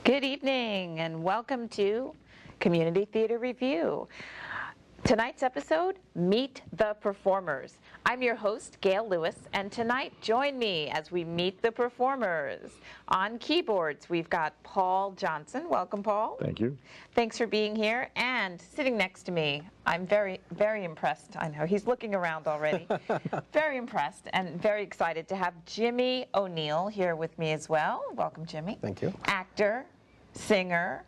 Good evening and welcome to Community Theater Review. Tonight's episode, Meet the Performers. I'm your host, Gail Lewis, and tonight join me as we meet the performers. On keyboards, we've got Paul Johnson. Welcome, Paul. Thank you. Thanks for being here. And sitting next to me, I'm very, very impressed. I know, he's looking around already. Very impressed and very excited to have Jimmy O'Neill here with me as well. Welcome, Jimmy. Thank you. Actor, singer,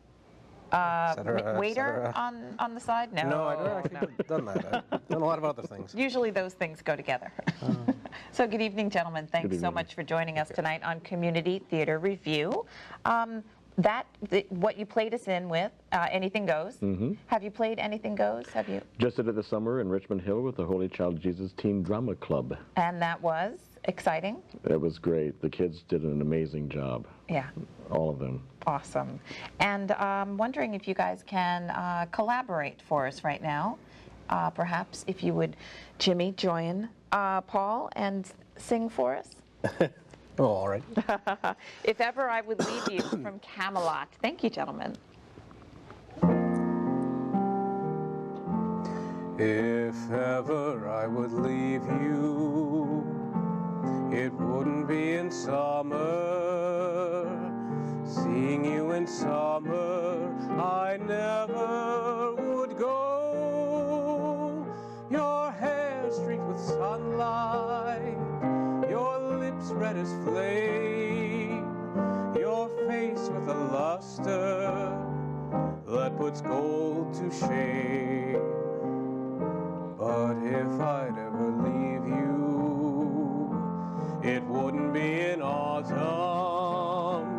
waiter on the side? No, I've never actually done that. I've done a lot of other things. Usually those things go together. So good evening, gentlemen. Thanks so much for joining us tonight on Community Theater Review. What you played us in with, Anything Goes. Mm-hmm. Have you played Anything Goes? Have you? Just did it this summer in Richmond Hill with the Holy Child Jesus Teen Drama Club. And that was exciting? It was great. The kids did an amazing job. Yeah. All of them. Awesome. And I'm wondering if you guys can collaborate for us right now. Perhaps if you would, Jimmy, join Paul and sing for us. Oh, all right. If ever I would leave you from Camelot. Thank you, gentlemen. If ever I would leave you, it wouldn't be in summer. Seeing you in summer, I never would go. Your hair streaked with sunlight, your lips red as flame, your face with a luster that puts gold to shame. But if I'd ever leave you, it wouldn't be in autumn.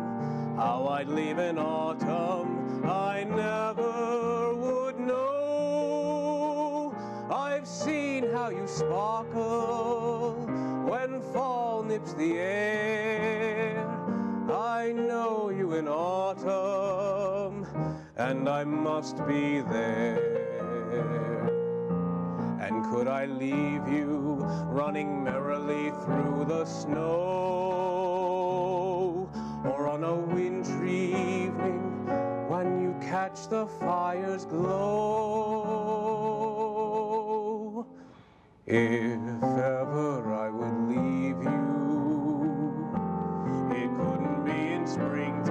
How I'd leave in autumn, I never would know. I've seen how you sparkle when fall nips the air. I know you in autumn, and I must be there. And could I leave you running merrily through the snow, or on a wintry evening when you catch the fire's glow? If ever I would leave you, it couldn't be in springtime,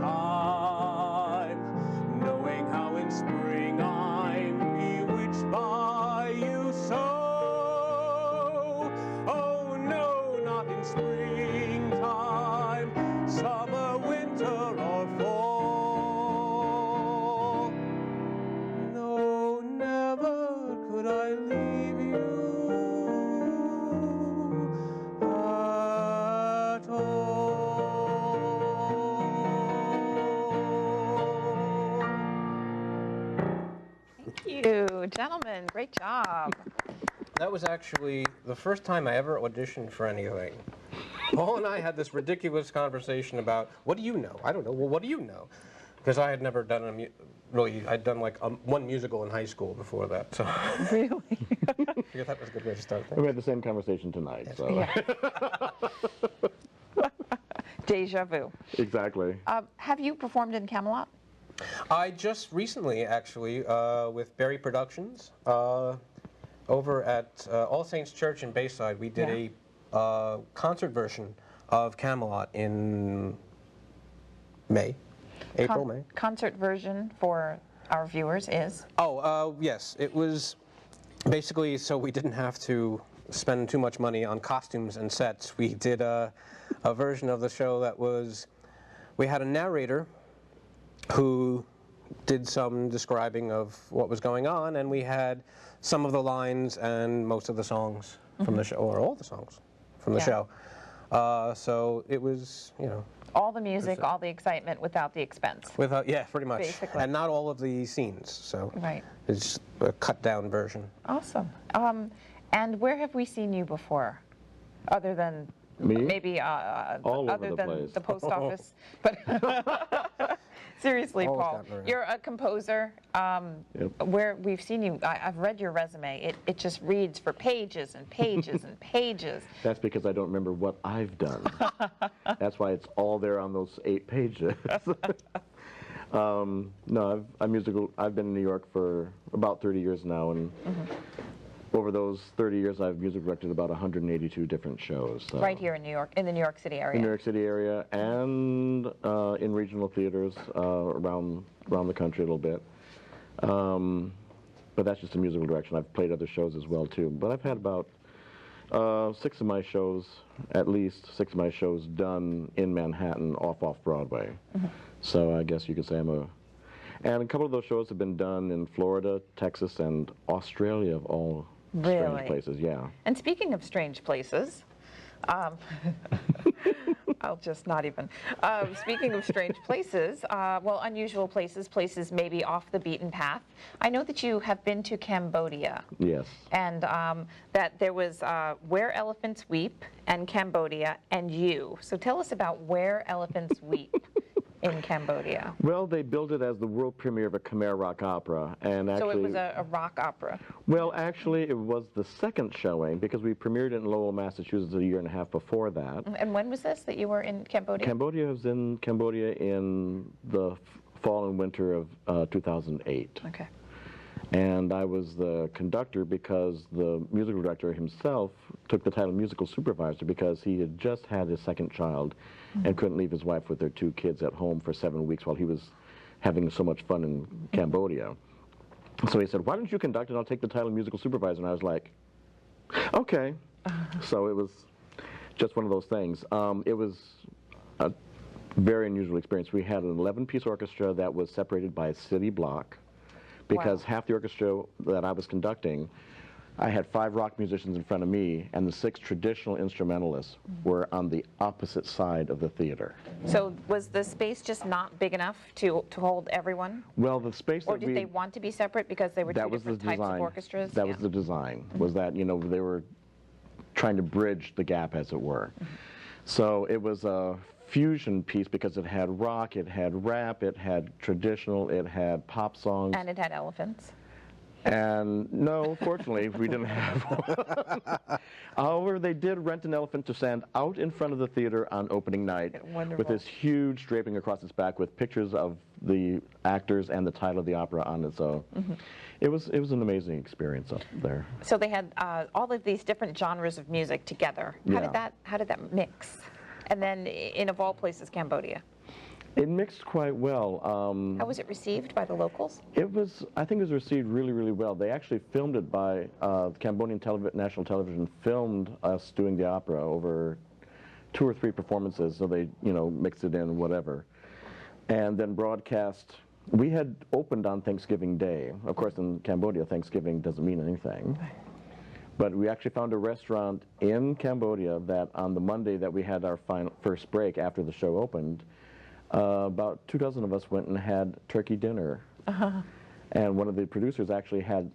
knowing how in spring I'm bewitched by you so. Oh no, not in springtime, summer, winter, or fall. No, never could I leave you at all. Thank you, gentlemen. Great job. That was actually the first time I ever auditioned for anything. Paul and I had this ridiculous conversation about, what do you know? I don't know. Well, what do you know? Because I had never done I'd done like one musical in high school before that. So. Really? I figured that was a good way to start things. We had the same conversation tonight. So. Yeah. Deja vu. Exactly. Have you performed in Camelot? I just recently, actually, with Berry Productions, over at All Saints Church in Bayside, we did a concert version of Camelot in May. April, May. Concert version for our viewers is? Oh, yes. It was basically so we didn't have to spend too much money on costumes and sets. We did a version of the show that was, we had a narrator who did some describing of what was going on, and we had some of the lines and most of the songs from the show, or all the songs from the show. So it was, you know. All the music, all the excitement without the expense. Yeah, pretty much. Basically. And not all of the scenes, so right. It's a cut-down version. Awesome. And where have we seen you before, other than Me? maybe all other over the than place. the post office? But seriously, Always Paul, gotten around. you're a composer. Yep. Where we've seen you, I've read your resume. It just reads for pages and pages and pages. That's because I don't remember what I've done. That's why it's all there on those 8 pages. No, I've been in New York for about 30 years now, and over those 30 years, I've music directed about 182 different shows. So. Right here in New York, in the New York City area. In the New York City area, and in regional theaters around the country a little bit. But that's just a musical direction. I've played other shows as well too. But I've had about at least six of my shows done in Manhattan off Broadway. So I guess you could say and a couple of those shows have been done in Florida, Texas, and Australia, of all strange places. Yeah. And speaking of strange places, I'll just not even. Speaking of strange places, well, unusual places maybe off the beaten path. I know that you have been to Cambodia. Yes. And that there was Where Elephants Weep and Cambodia and you. So tell us about Where Elephants Weep in Cambodia. Well, they billed it as the world premiere of a Khmer rock opera, and actually... So it was a rock opera? Well, actually, it was the second showing, because we premiered it in Lowell, Massachusetts a year and a half before that. And when was this that you were in Cambodia? Cambodia was in Cambodia in the fall and winter of 2008. Okay. And I was the conductor because the musical director himself took the title musical supervisor because he had just had his second child and couldn't leave his wife with their two kids at home for 7 weeks while he was having so much fun in Cambodia. So he said, why don't you conduct and I'll take the title musical supervisor? And I was like, okay. So it was just one of those things. It was a very unusual experience. We had an 11-piece orchestra that was separated by a city block because half the orchestra that I was conducting, I had 5 rock musicians in front of me, and the 6 traditional instrumentalists were on the opposite side of the theater. So was the space just not big enough to hold everyone? Well, the space or did they want to be separate because they were two different types of orchestras? That was the design, was that, you know, they were trying to bridge the gap, as it were. So it was a fusion piece because it had rock, it had rap, it had traditional, it had pop songs. And it had elephants. And no, fortunately, we didn't have one. However, they did rent an elephant to stand out in front of the theater on opening night with this huge draping across its back with pictures of the actors and the title of the opera on it. So it was an amazing experience up there. So they had all of these different genres of music together. How did that mix? And then, in of all places, Cambodia. It mixed quite well. How was it received by the locals? I think it was received really, really well. They actually filmed it by Cambodian National Television filmed us doing the opera over 2 or 3 performances, so they, you know, mixed it in, whatever. And then broadcast. We had opened on Thanksgiving Day. Of course, in Cambodia, Thanksgiving doesn't mean anything. But we actually found a restaurant in Cambodia that on the Monday that we had our first break after the show opened, about 2 dozen of us went and had turkey dinner. And one of the producers actually had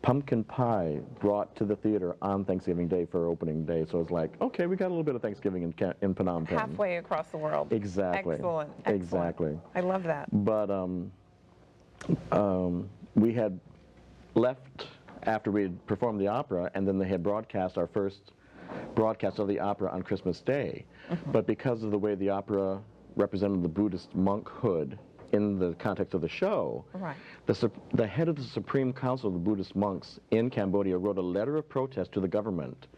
pumpkin pie brought to the theater on Thanksgiving Day for opening day. So it's like, okay, we got a little bit of Thanksgiving in Phnom Penh. Halfway across the world. Exactly. Excellent. Exactly. I love that. But we had left after we had performed the opera, and then they had broadcast our first broadcast of the opera on Christmas Day. But because of the way the opera represented the Buddhist monkhood in the context of the show, the head of the Supreme Council of the Buddhist monks in Cambodia wrote a letter of protest to the government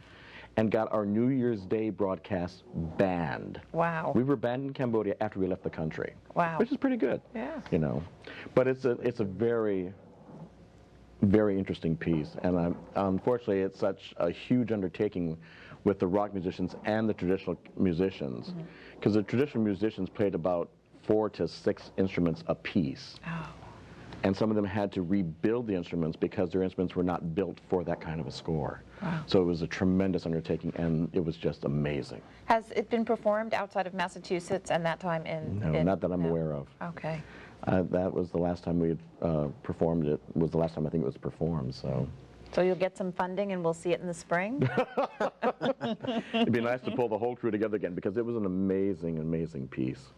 and got our New Year's Day broadcast banned. Wow. We were banned in Cambodia after we left the country. Wow. Which is pretty good. Yeah. You know, but it's a very, very interesting piece, and unfortunately it's such a huge undertaking with the rock musicians and the traditional musicians, because the traditional musicians played about 4 to 6 instruments a piece. Oh. And some of them had to rebuild the instruments because their instruments were not built for that kind of a score. Wow. So it was a tremendous undertaking, and it was just amazing. Has it been performed outside of Massachusetts and that time in... No, not that I'm aware of. Okay. That was the last time we had performed it, was the last time I think it was performed, so. So you'll get some funding and we'll see it in the spring? It'd be nice to pull the whole crew together again, because it was an amazing, amazing piece.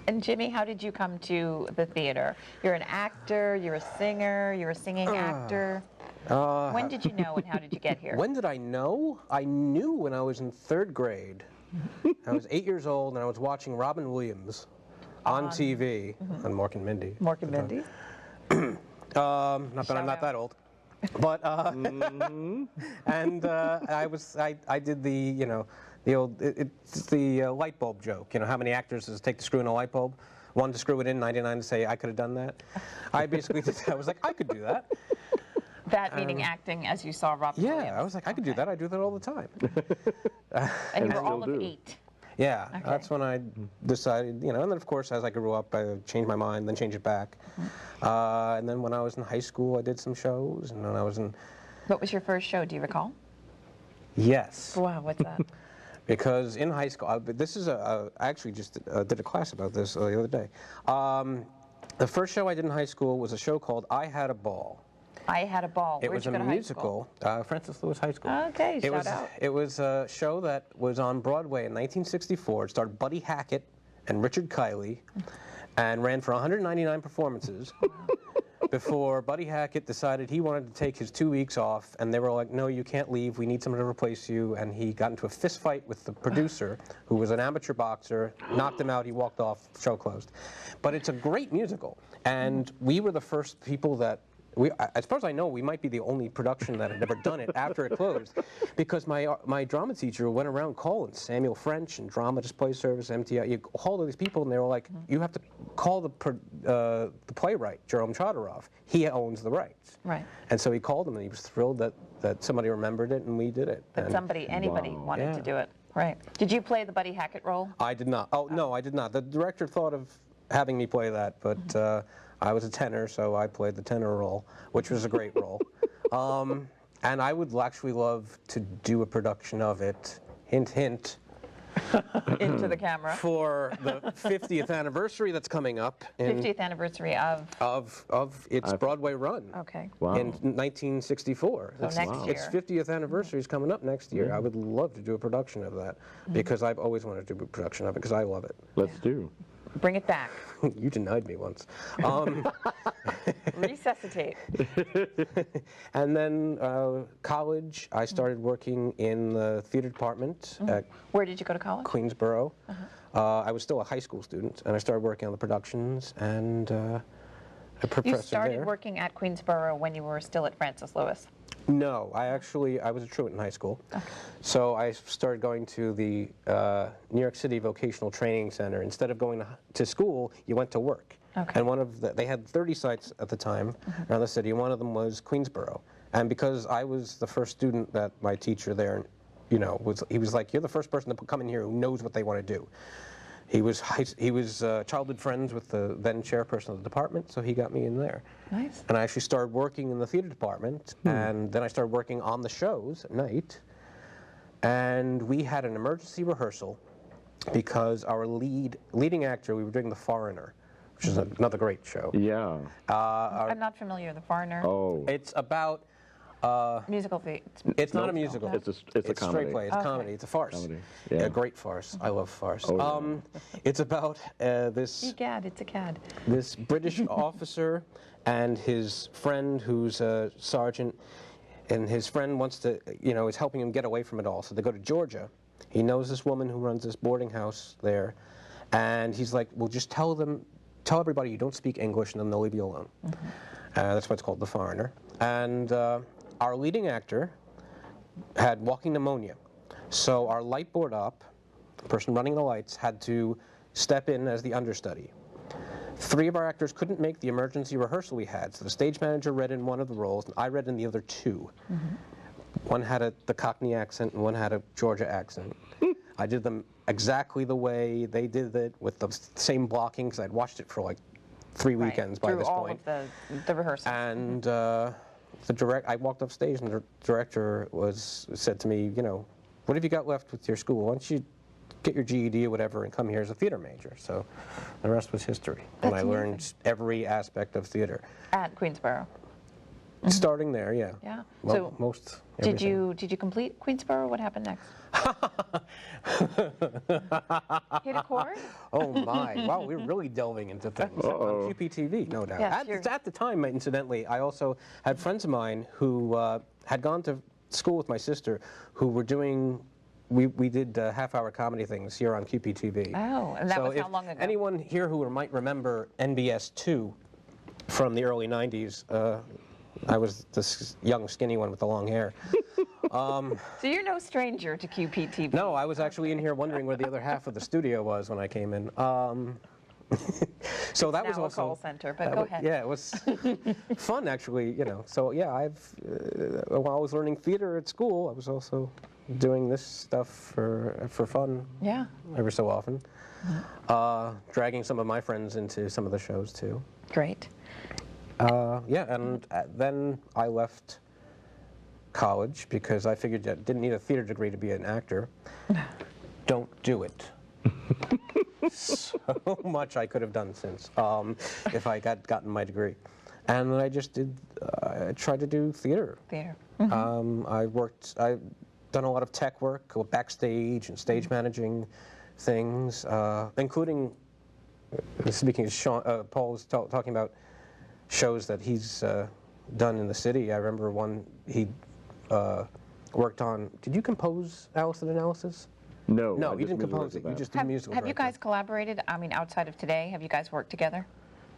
And Jimmy, how did you come to the theater? You're an actor, you're a singer, you're a singing actor. When did you know and how did you get here? When did I know? I knew when I was in 3rd grade. I was 8 years old and I was watching Robin Williams on TV, on Mork and Mindy. Mork and Mindy. Not that I'm not that old. But and I did the the old it's the light bulb joke. How many actors does it take to screw in a light bulb? One to screw it in, 99 to say I could have done that. I basically I was like I could do that. That meaning acting, as you saw Robin Williams. I was like I could do that. I do that all the time. And you were all still of do. 8. Yeah, Okay. that's when I decided, and then of course as I grew up, I changed my mind, then changed it back. And then when I was in high school, I did some shows, and when I was in... What was your first show? Do you recall? Yes. Wow, what's that? Because in high school, this is I actually just did a class about this the other day. The first show I did in high school was a show called I Had a Ball. I Had a Ball. It Where'd was you a go to high school? musical, Francis Lewis High School. Okay, It was, out. it was a show that was on Broadway in 1964. It starred Buddy Hackett and Richard Kiley and ran for 199 performances before Buddy Hackett decided he wanted to take his 2 weeks off, and they were like, no, you can't leave, we need someone to replace you, and he got into a fist fight with the producer, who was an amateur boxer, knocked him out, he walked off, show closed. But it's a great musical, and we were the first people that as far as I know, we might be the only production that had ever done it after it closed, because my drama teacher went around calling Samuel French and Drama Display Service, MTI, you called all these people, and they were like, you have to call the playwright, Jerome Chodoroff. He owns the rights. Right. And so he called him, and he was thrilled that somebody remembered it, and we did it. That anybody wanted to do it. Right. Did you play the Buddy Hackett role? I did not. Oh, no, I did not. The director thought of having me play that, but I was a tenor, so I played the tenor role, which was a great role. And I would actually love to do a production of it, hint, hint, Into the camera. for the 50th anniversary that's coming up. In, 50th anniversary of its Broadway run. Okay. Wow. In 1964. So next year. Its 50th anniversary is coming up next year. I would love to do a production of that, because I've always wanted to do a production of it, because I love it. Let's do. Bring it back. You denied me once. Resuscitate. And then college, I started working in the theater department at Where did you go to college? Queensboro. I was still a high school student, and I started working on the productions, and a professor You started there. working at Queensboro when you were still at Francis Lewis. No, I was a truant in high school. So I started going to the New York City Vocational Training Center. Instead of going to school, you went to work. Okay. And they had 30 sites at the time around the city, and one of them was Queensboro. And because I was the first student that my teacher there, he was like, you're the first person to come in here who knows what they want to do. He was childhood friends with the then chairperson of the department, so he got me in there. Nice. And I actually started working in the theater department, and then I started working on the shows at night. And we had an emergency rehearsal because our leading actor, we were doing The Foreigner, which is another great show. Yeah. I'm not familiar with The Foreigner. Oh. It's about Musical theater. it's not a musical. It's a It's comedy. straight play. It's comedy. It's a farce. Comedy. Yeah. Yeah. A great farce. I love farce. Oh, It's about this Egad, it's a cad. this British officer and his friend, who's a sergeant, and his friend wants to, is helping him get away from it all. So they go to Georgia. He knows this woman who runs this boarding house there, and he's like, well, just tell everybody you don't speak English, and then they'll leave you alone. That's why it's called The Foreigner. And our leading actor had walking pneumonia. So our light board op, the person running the lights, had to step in as the understudy. 3 of our actors couldn't make the emergency rehearsal we had, so the stage manager read in one of the roles, and I read in the other 2. One had the Cockney accent, and one had a Georgia accent. I did them exactly the way they did it, with the same blocking, because I'd watched it for like 3 weekends by Through this all point. of the rehearsals. And I walked off stage, and the director said to me, what have you got left with your school? Why don't you get your GED or whatever and come here as a theater major? So the rest was history. And I learned every aspect of theater. At Queensboro. Starting there, yeah. Yeah. Well, So everything. did you complete Queensboro? What happened next? Hit a chord? Oh my! Wow, we're really delving into things on QPTV, no doubt. Yes, at the time, incidentally, I also had friends of mine who had gone to school with my sister, who were doing we did half-hour comedy things here on QPTV. Oh, and that so was how if long ago? anyone here who might remember NBS 2 from the early 90s, I was this young, skinny one with the long hair. So you're no stranger to QPTV. No, I was actually in here wondering where the other half of the studio was when I came in. So that was now also a call center, but go ahead. Yeah, it was fun actually. So yeah, while I was learning theater at school, I was also doing this stuff for fun. Yeah. Every so often, dragging some of my friends into some of the shows too. Great. Yeah, and then I left college because I figured I didn't need a theater degree to be an actor. Don't do it. So much I could have done since if I had gotten my degree. And I just did, I tried to do theater. Theater. I've done a lot of tech work, backstage and stage managing things, including, speaking of Sean, Paul was talking about shows that he's done in the city. I remember one he worked on. Did you compose Alice in Analysis? No. No, I you just didn't musical compose it. You directed just that. did musical Have you directing. guys collaborated? I mean, outside of today, have you guys worked together?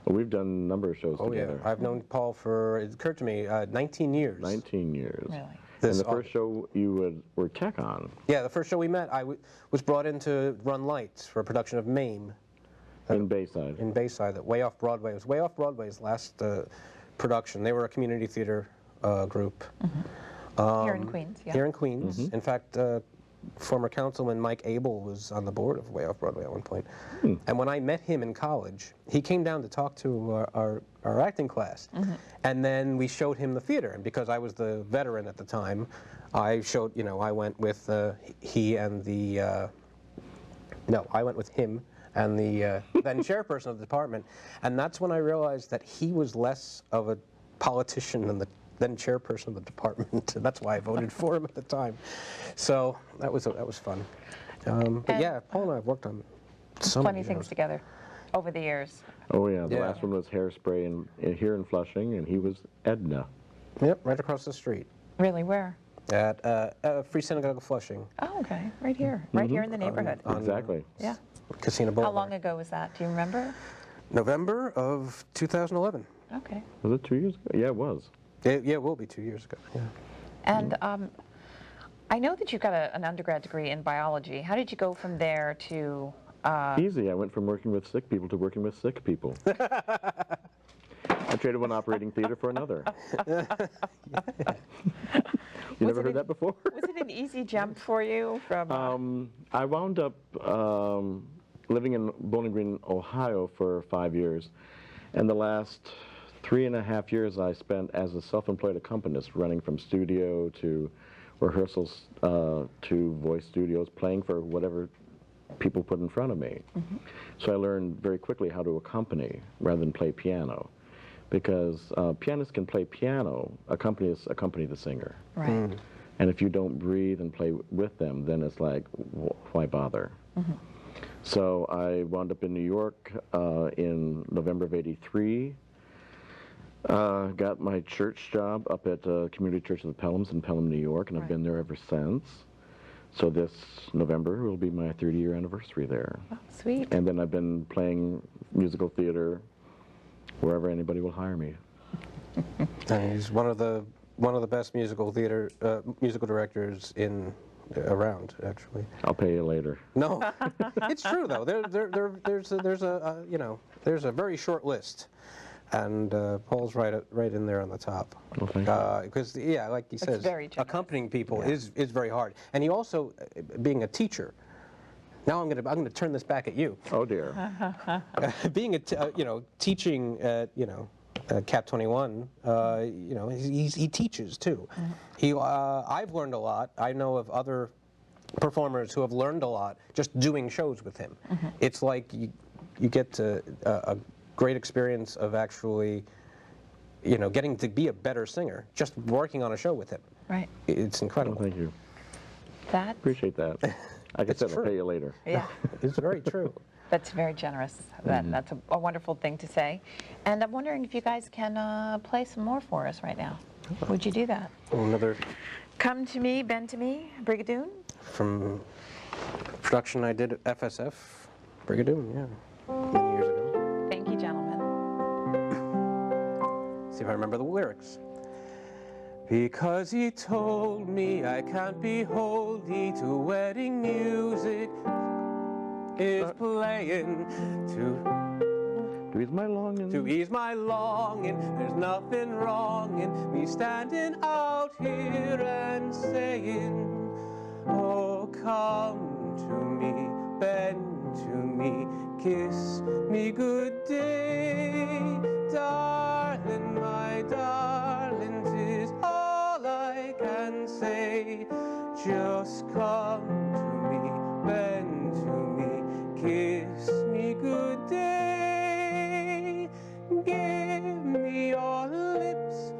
Well, we've done a number of shows Oh together. yeah, I've known Paul for, it occurred to me, 19 years. 19 years. Really? And This the first August. show you were tech on Yeah, the first show we met, I was brought in to run lights for a production of MAME in Bayside. in Bayside, that Way Off Broadway. It was Way Off Broadway's last production. They were a community theater group. Here in Queens, yeah. Here in Queens. In fact, former councilman Mike Abel was on the board of Way Off Broadway at one point. And when I met him in college, he came down to talk to our acting class. And then we showed him the theater. And because I was the veteran at the time, I showed, I went with he and the, no, I went with him and the then chairperson of the department. And that's when I realized that he was less of a politician than the then chairperson of the department. That's why I voted for him at the time. So that was fun. But yeah, Paul and I have worked on so Plenty many of things shows. together over the years. Oh yeah, the Yeah. last one was Hairspray here in Flushing, and he was Edna. Yep, right across the street Really, where? at Free Synagogue of Flushing Oh, okay. Right here. Right here in the neighborhood. Exactly. Yeah. Casino How Boulevard. long ago was that? Do you remember? November of 2011. Okay. Was it 2 years ago? Yeah, it was. It will be 2 years ago. Yeah. And I know that you got an undergrad degree in biology. How did you go from there to... Easy. I went from working with sick people to working with sick people. I traded one operating theater for another. You never heard that before? Was it an easy jump for you from... I wound up living in Bowling Green, Ohio for 5 years. And the last 3.5 years I spent as a self-employed accompanist, running from studio to rehearsals to voice studios, playing for whatever people put in front of me. So I learned very quickly how to accompany rather than play piano. Because pianists can play piano, accompany the singer. Right. And if you don't breathe and play with them, then it's like, why bother? So I wound up in New York in November of '83. Got my church job up at Community Church of the Pelhams in Pelham, New York, and I've been there ever since. So this November will be my 30-year anniversary there. Oh, sweet. And then I've been playing musical theater wherever anybody will hire me. And he's one of the best musical directors around, actually. I'll pay you later. No, it's true though. There's a very short list, and Paul's right in there on the top. Well, thank you. Because like he says, very generous. accompanying people is very hard, and he also, being a teacher. Now I'm gonna turn this back at you. Oh dear. Being teaching at Cap 21, he teaches too. I've learned a lot. I know of other performers who have learned a lot just doing shows with him. It's like you get a great experience of actually, getting to be a better singer just working on a show with him. Right. It's incredible. Well, thank you. That, Appreciate that. Like I said, true. I'll pay you later. yeah, It's very true. that's very generous. That's a wonderful thing to say. And I'm wondering if you guys can play some more for us right now. Would you do that? Another Come to Me, Bend to Me, Brigadoon? from production I did at FSF, Brigadoon, yeah, many years ago. Thank you, gentlemen. See if I remember the lyrics. Because he told me I can't behold thee to wedding music is playing To ease my longing. to ease my longing. There's nothing wrong in me standing out here and saying, oh, come to me, bend to me, kiss me good day, darling, my darling, 'tis all I can say. Just come to me, bend to me, kiss me good day. Give me your lips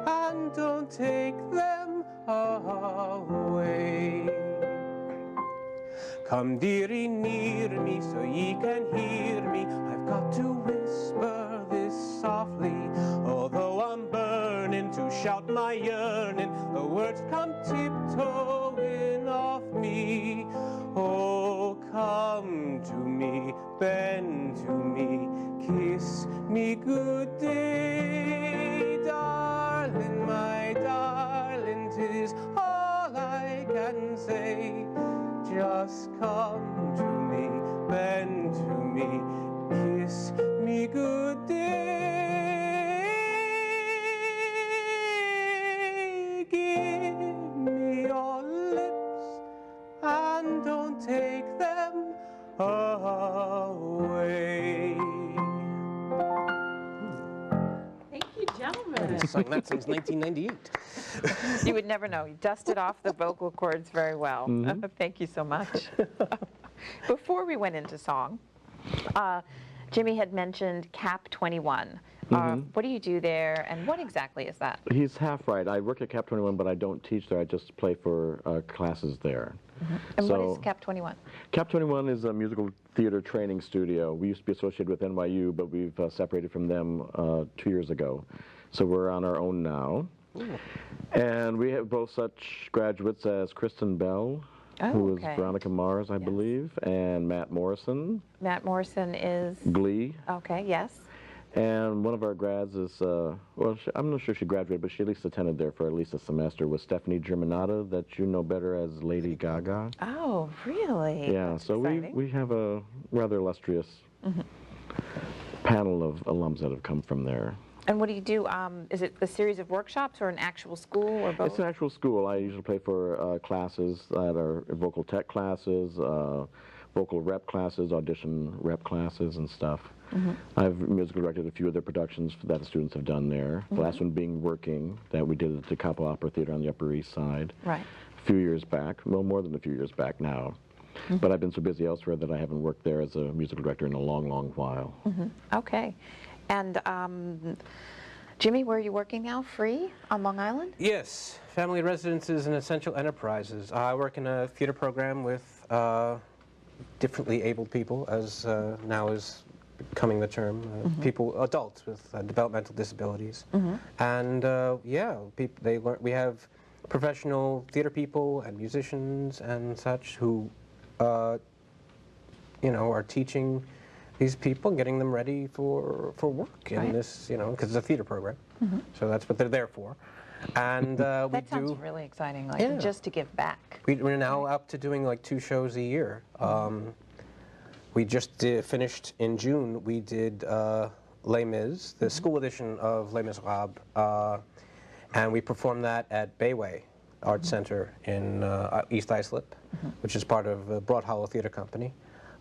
and don't take them away. Come dearie near me so ye can hear me. I've got to whisper this softly. Although I'm burning to shout my yearning, the words come tiptoeing off me. Oh, come to me, bend to me, kiss me good day, darling, my darling, 'tis all I can say. Just come to me, bend to me, kiss me good day. Give me your lips and don't take them away. Thank you, gentlemen. I've sung that since 1998. You would never know. You dusted off the vocal cords very well. Thank you so much. Before we went into song, Jimmy had mentioned CAP 21. What do you do there, and what exactly is that? He's half right. I work at CAP 21, but I don't teach there. I just play for classes there. And So- what is CAP 21? CAP 21 is a musical theater training studio. We used to be associated with NYU, but we've separated from them 2 years ago. So we're on our own now. And we have both such graduates as Kristen Bell, who is okay. Veronica Mars, I Yes. believe, and Matt Morrison, Matt Morrison is, Glee. okay, yes. And one of our grads is, well, I'm not sure she graduated, but she at least attended there for at least a semester, was Stephanie Germanata, that you know better as Lady Gaga. Oh, really? Yeah, That's so exciting. we have a rather illustrious panel of alums that have come from there. And what do you do? Is it a series of workshops or an actual school or both? It's an actual school. I usually play for classes that are vocal tech classes, vocal rep classes, audition rep classes and stuff. I've musical directed a few of the productions that the students have done there. The last one being Working, that we did at the Capo Opera Theater on the Upper East Side. Right. A few years back, well, more than a few years back now. But I've been so busy elsewhere that I haven't worked there as a musical director in a long, long while. Okay. And Jimmy, where are you working now? Free on Long Island? Yes, family residences and essential enterprises. I work in a theater program with differently abled people, as now is becoming the term, people, adults with developmental disabilities. And yeah, they learn. We have professional theater people and musicians and such who, you know, are teaching these people, getting them ready for work in this, you know, because it's a theater program. So that's what they're there for. And That sounds really exciting, like just to give back. we're now up to doing like 2 shows a year. We just finished in June. We did Les Mis, the school edition of Les Miserables, and we performed that at Bayway Art Center in East Islip, which is part of Broad Hollow Theater Company.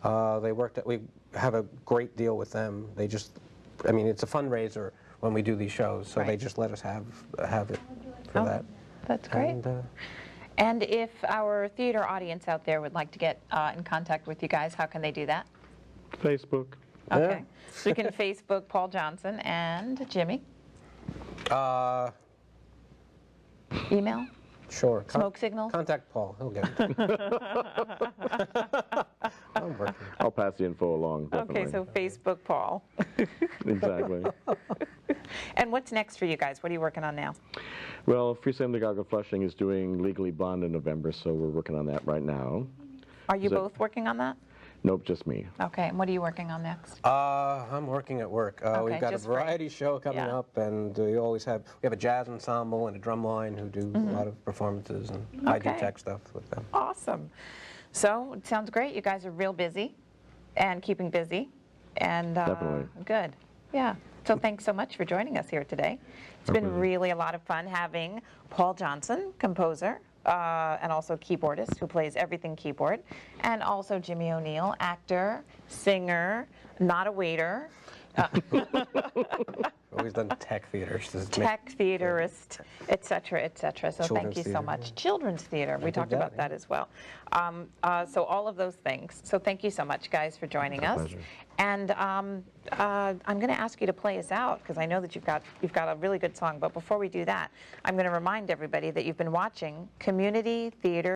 We have a great deal with them. They just, I mean, it's a fundraiser when we do these shows, so they just let us have it for that. That's great. And, And if our theater audience out there would like to get in contact with you guys, how can they do that? Facebook. Okay. So you can Facebook Paul Johnson and Jimmy. Email? Sure. Smoke signals? Contact Paul. He'll get it. I'm working. I'll pass the info along, definitely. Okay, so Facebook Paul. Exactly. And what's next for you guys? What are you working on now? Well, Freestyle Legago Flushing is doing Legally Blonde in November, so we're working on that right now. Are you both working on that? Nope, just me. Okay, and what are you working on next? I'm working at work. Okay, We've got a just great. variety show coming Yeah. up, and we have a jazz ensemble and a drum line who do a lot of performances, and I do Okay. tech stuff with them. Awesome. So it sounds great. You guys are real busy and keeping busy. And Definitely. Good. Yeah. So thanks so much for joining us here today. It's been really a lot of fun having Paul Johnson, composer, and also keyboardist who plays everything keyboard, and also Jimmy O'Neill, actor, singer, not a waiter, Always done tech theaters. tech theaterist, et cetera, et cetera. So thank Children's you so theater, much. yeah. Children's theater, we talked that, about that as well. So all of those things. So thank you so much, guys, for joining us. pleasure. And I'm going to ask you to play us out because I know that you've got a really good song. But before we do that, I'm going to remind everybody that you've been watching Community Theater